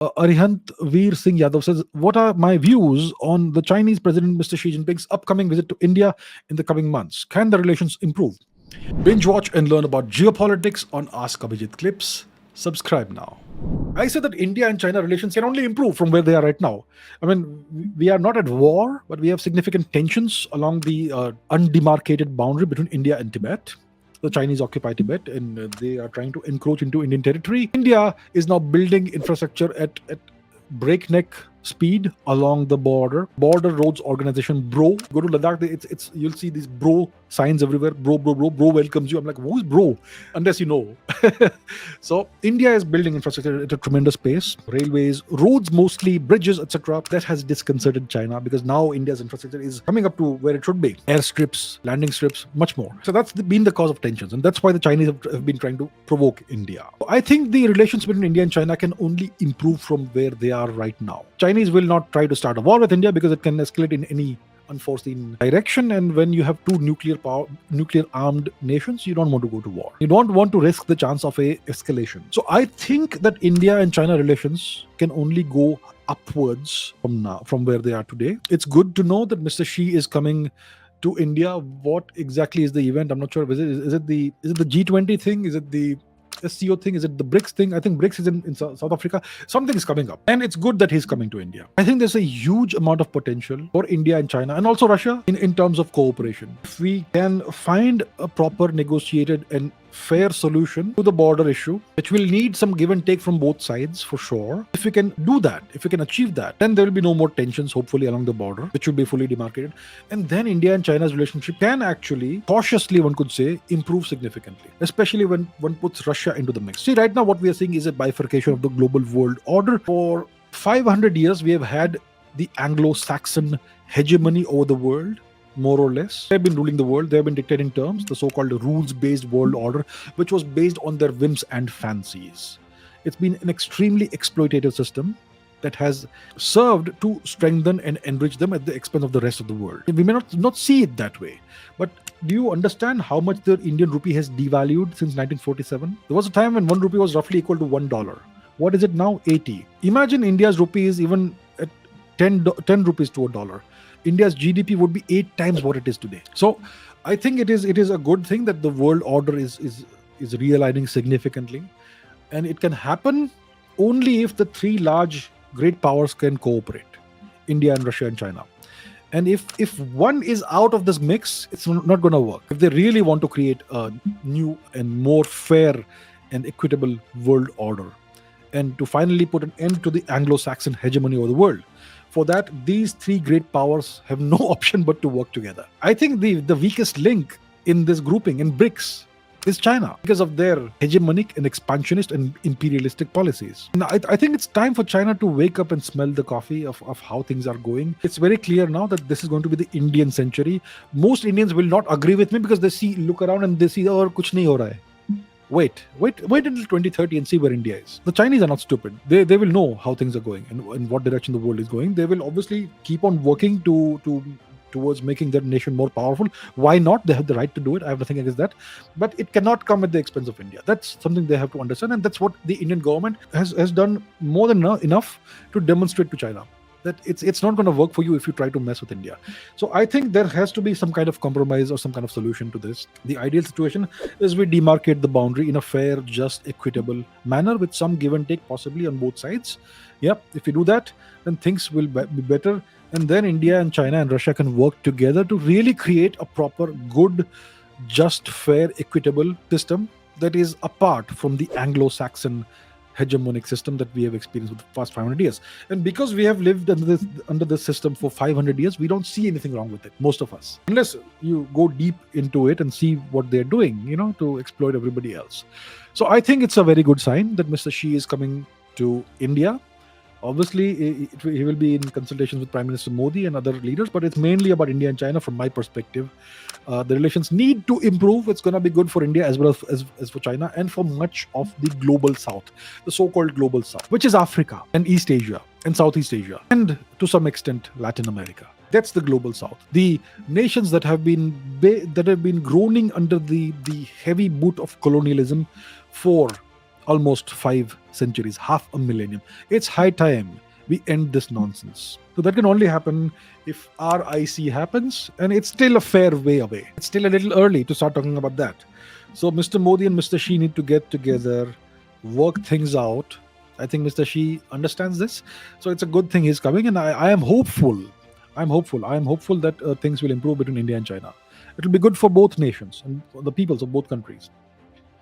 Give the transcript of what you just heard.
Arihant Veer Singh Yadav says, what are my views on the Chinese President Mr. Xi Jinping's upcoming visit to India in the coming months? Can the relations improve? Binge watch and learn about geopolitics on Ask Abhijit Clips. Subscribe now. I said that India and China relations can only improve from where they are right now. I mean, we are not at war, but we have significant tensions along the undemarcated boundary between India and Tibet. The Chinese occupy Tibet, and they are trying to encroach into Indian territory. India is now building infrastructure at breakneck speed along the border. Border Roads Organization, bro. Go to Ladakh, it's you'll see these bro signs everywhere. Bro welcomes you. I'm like, who's bro? Unless you know. So India is building infrastructure at a tremendous pace. Railways, roads, mostly bridges, etc. That has disconcerted China because now India's infrastructure is coming up to where it should be. Airstrips, landing strips, much more. So that's been the cause of tensions, and that's why the Chinese have been trying to provoke India. I think the relations between India and China can only improve from where they are right now. Chinese will not try to start a war with India because it can escalate in any unforeseen direction, and when you have two nuclear armed nations, you don't want to go to war. You don't want to risk the chance of a escalation. So I think that India and China relations can only go upwards from where they are today. It's good to know that Mr. Xi is coming to India. What exactly is the event? I'm not sure. Is it the G20 thing? Is it the SCO thing? Is it the BRICS thing? I think BRICS is in South Africa. Something is coming up, and it's good that he's coming to India. I think there's a huge amount of potential for India and China, and also Russia, in terms of cooperation. If we can find a proper negotiated and fair solution to the border issue, which will need some give and take from both sides for sure. If we can do that, if we can achieve that, then there will be no more tensions, hopefully, along the border, which will be fully demarcated. And then India and China's relationship can actually, cautiously one could say, improve significantly, especially when one puts Russia into the mix. See, right now what we are seeing is a bifurcation of the global world order. For 500 years, we have had the Anglo-Saxon hegemony over the world, more or less. They've been ruling the world. They've been dictating terms, the so-called rules-based world order, which was based on their whims and fancies. It's been an extremely exploitative system that has served to strengthen and enrich them at the expense of the rest of the world. We may not see it that way, but do you understand how much the Indian rupee has devalued since 1947? There was a time when 1 rupee was roughly equal to $1. What is it now? 80. Imagine India's rupee is even at 10 rupees to $1. India's GDP would be 8 times what it is today. So I think it is a good thing that the world order is realigning significantly, and it can happen only if the three large great powers can cooperate: India and Russia and China. And if one is out of this mix, it's not going to work. If they really want to create a new and more fair and equitable world order, and to finally put an end to the Anglo-Saxon hegemony over the world, for that, these three great powers have no option but to work together. I think the weakest link in this grouping, in BRICS, is China, because of their hegemonic and expansionist and imperialistic policies. And I think it's time for China to wake up and smell the coffee of how things are going. It's very clear now that this is going to be the Indian century. Most Indians will not agree with me because they look around and they see, oh, kuch nahi ho raha hai. Wait until 2030 and see where India is. The Chinese are not stupid. They will know how things are going and in what direction the world is going. They will obviously keep on working towards making their nation more powerful. Why not? They have the right to do it. I have nothing against that. But it cannot come at the expense of India. That's something they have to understand, and that's what the Indian government has done more than enough to demonstrate to China that it's not going to work for you if you try to mess with India. So I think there has to be some kind of compromise or some kind of solution to this. The ideal situation is we demarcate the boundary in a fair, just, equitable manner with some give and take possibly on both sides. Yep, if we do that, then things will be better. And then India and China and Russia can work together to really create a proper, good, just, fair, equitable system that is apart from the Anglo-Saxon hegemonic system that we have experienced for the past 500 years. And because we have lived under this system for 500 years, we don't see anything wrong with it, most of us, unless you go deep into it and see what they're doing, to exploit everybody else. So I think it's a very good sign that Mr. Xi is coming to India. Obviously, he will be in consultations with Prime Minister Modi and other leaders, but it's mainly about India and China from my perspective. The relations need to improve. It's going to be good for India as well as for China and for much of the global south, the so-called global south, which is Africa and East Asia and Southeast Asia, and to some extent Latin America. That's the global south. The nations that have been groaning under the heavy boot of colonialism for almost 5 centuries, half a millennium. It's high time we end this nonsense. So that can only happen if RIC happens, and it's still a fair way away. It's still a little early to start talking about that. So Mr. Modi and Mr. Xi need to get together, work things out. I think Mr. Xi understands this. So it's a good thing he's coming, and I am hopeful. I'm hopeful. I am hopeful that things will improve between India and China. It will be good for both nations and for the peoples of both countries.